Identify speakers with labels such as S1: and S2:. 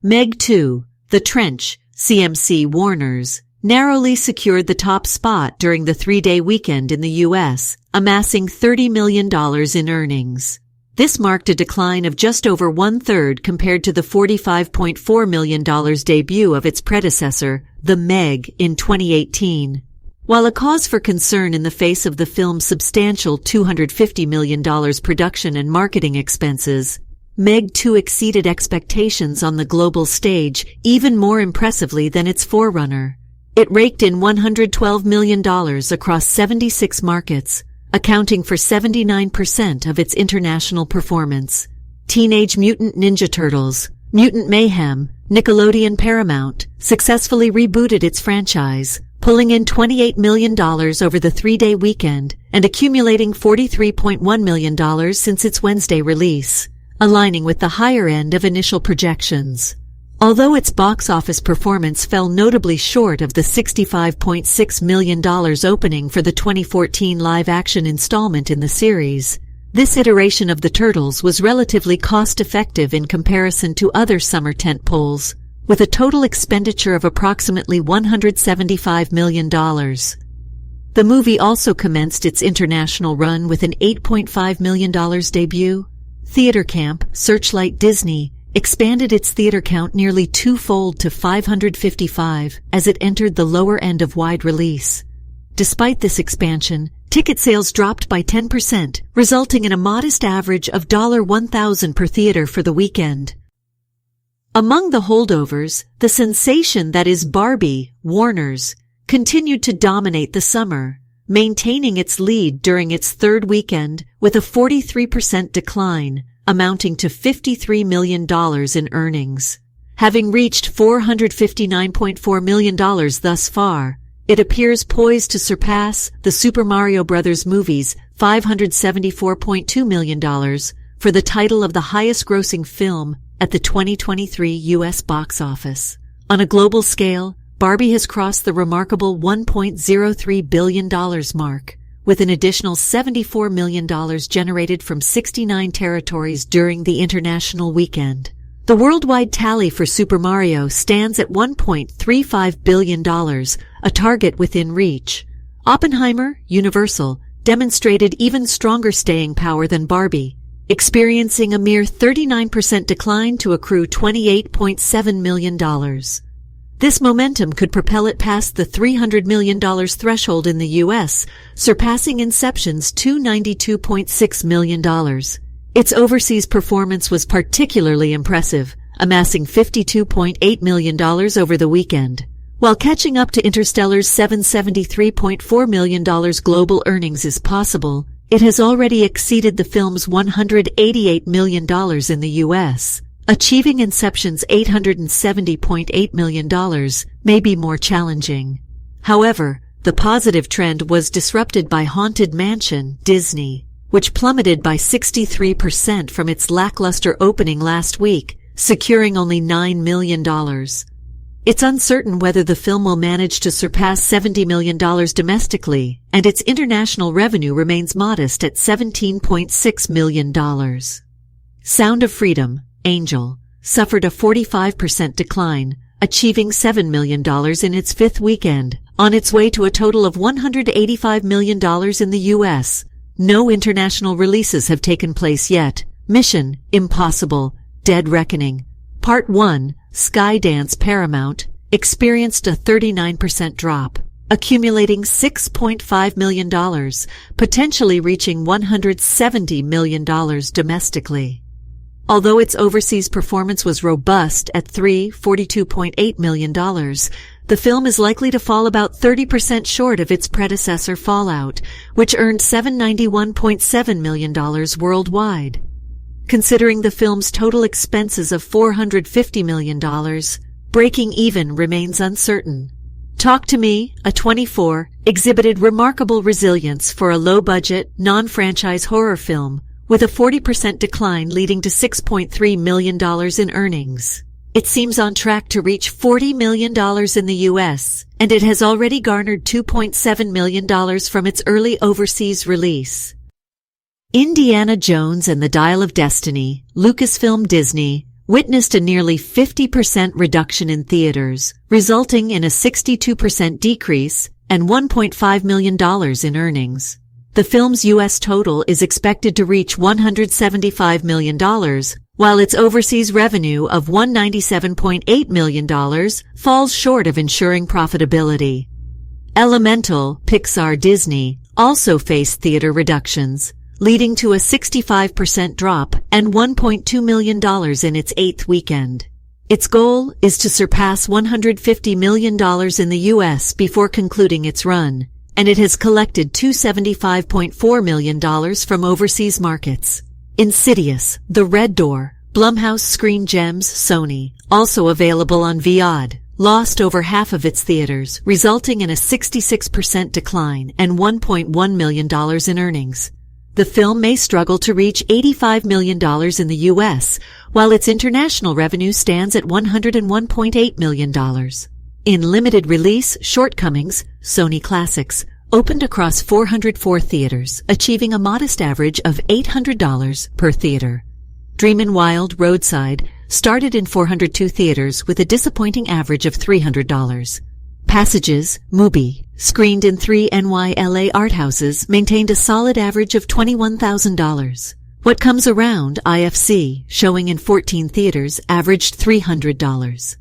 S1: Meg 2, The Trench, CMC Warners, narrowly secured the top spot during the three-day weekend in the U.S., amassing $30 million in earnings. This marked a decline of just over one-third compared to the $45.4 million debut of its predecessor, The Meg, in 2018. While a cause for concern in the face of the film's substantial $250 million production and marketing expenses, Meg 2 exceeded expectations on the global stage even more impressively than its forerunner. It raked in $112 million across 76 markets, accounting for 79% of its international performance. Teenage Mutant Ninja Turtles, Mutant Mayhem, Nickelodeon Paramount, successfully rebooted its franchise, pulling in $28 million over the three-day weekend and accumulating $43.1 million since its Wednesday release, aligning with the higher end of initial projections. Although its box office performance fell notably short of the $65.6 million opening for the 2014 live-action installment in the series, this iteration of the Turtles was relatively cost-effective in comparison to other summer tentpoles, with a total expenditure of approximately $175 million. The movie also commenced its international run with an $8.5 million debut. Theater Camp, Searchlight Disney, expanded its theater count nearly twofold to 555 as it entered the lower end of wide release. Despite this expansion, ticket sales dropped by 10%, resulting in a modest average of $1,000 per theater for the weekend. Among the holdovers, the sensation that is Barbie, Warner's, continued to dominate the summer, maintaining its lead during its third weekend with a 43% decline, amounting to $53 million in earnings. Having reached $459.4 million thus far, it appears poised to surpass the Super Mario Bros. Movie's $574.2 million for the title of the highest-grossing film at the 2023 U.S. box office. On a global scale, Barbie has crossed the remarkable $1.03 billion mark, with an additional $74 million generated from 69 territories during the international weekend. The worldwide tally for Super Mario stands at $1.35 billion, a target within reach. Oppenheimer, Universal, demonstrated even stronger staying power than Barbie, experiencing a mere 39% decline to accrue $28.7 million. This momentum could propel it past the $300 million threshold in the U.S., surpassing Inception's $292.6 million. Its overseas performance was particularly impressive, amassing $52.8 million over the weekend. While catching up to Interstellar's $773.4 million global earnings is possible, it has already exceeded the film's $188 million in the U.S., Achieving Inception's $870.8 million may be more challenging. However, the positive trend was disrupted by Haunted Mansion, Disney, which plummeted by 63% from its lackluster opening last week, securing only $9 million. It's uncertain whether the film will manage to surpass $70 million domestically, and its international revenue remains modest at $17.6 million. Sound of Freedom, Angel, suffered a 45% decline, achieving $7 million in its fifth weekend, on its way to a total of $185 million in the U.S. No international releases have taken place yet. Mission: Impossible, Dead Reckoning, Part 1, Skydance Paramount, experienced a 39% drop, accumulating $6.5 million, potentially reaching $170 million domestically. Although its overseas performance was robust at $42.8 million, the film is likely to fall about 30% short of its predecessor Fallout, which earned $791.7 million worldwide. Considering the film's total expenses of $450 million, breaking even remains uncertain. Talk to Me, A24, exhibited remarkable resilience for a low-budget, non-franchise horror film, with a 40% decline leading to $6.3 million in earnings. It seems on track to reach $40 million in the U.S., and it has already garnered $2.7 million from its early overseas release. Indiana Jones and the Dial of Destiny, Lucasfilm Disney, witnessed a nearly 50% reduction in theaters, resulting in a 62% decrease and $1.5 million in earnings. The film's U.S. total is expected to reach $175 million, while its overseas revenue of $197.8 million falls short of ensuring profitability. Elemental, Pixar Disney, also faced theater reductions, leading to a 65% drop and $1.2 million in its 8th weekend. Its goal is to surpass $150 million in the U.S. before concluding its run, and it has collected $275.4 million from overseas markets. Insidious, The Red Door, Blumhouse Screen Gems Sony, also available on VOD, lost over half of its theaters, resulting in a 66% decline and $1.1 million in earnings. The film may struggle to reach $85 million in the U.S., while its international revenue stands at $101.8 million. In limited release, Shortcomings, Sony Classics, opened across 404 theaters, achieving a modest average of $800 per theater. Dreamin' Wild Roadside started in 402 theaters with a disappointing average of $300. Passages, Mubi, screened in 3 NY/LA art houses, maintained a solid average of $21,000. What Comes Around, IFC, showing in 14 theaters, averaged $300.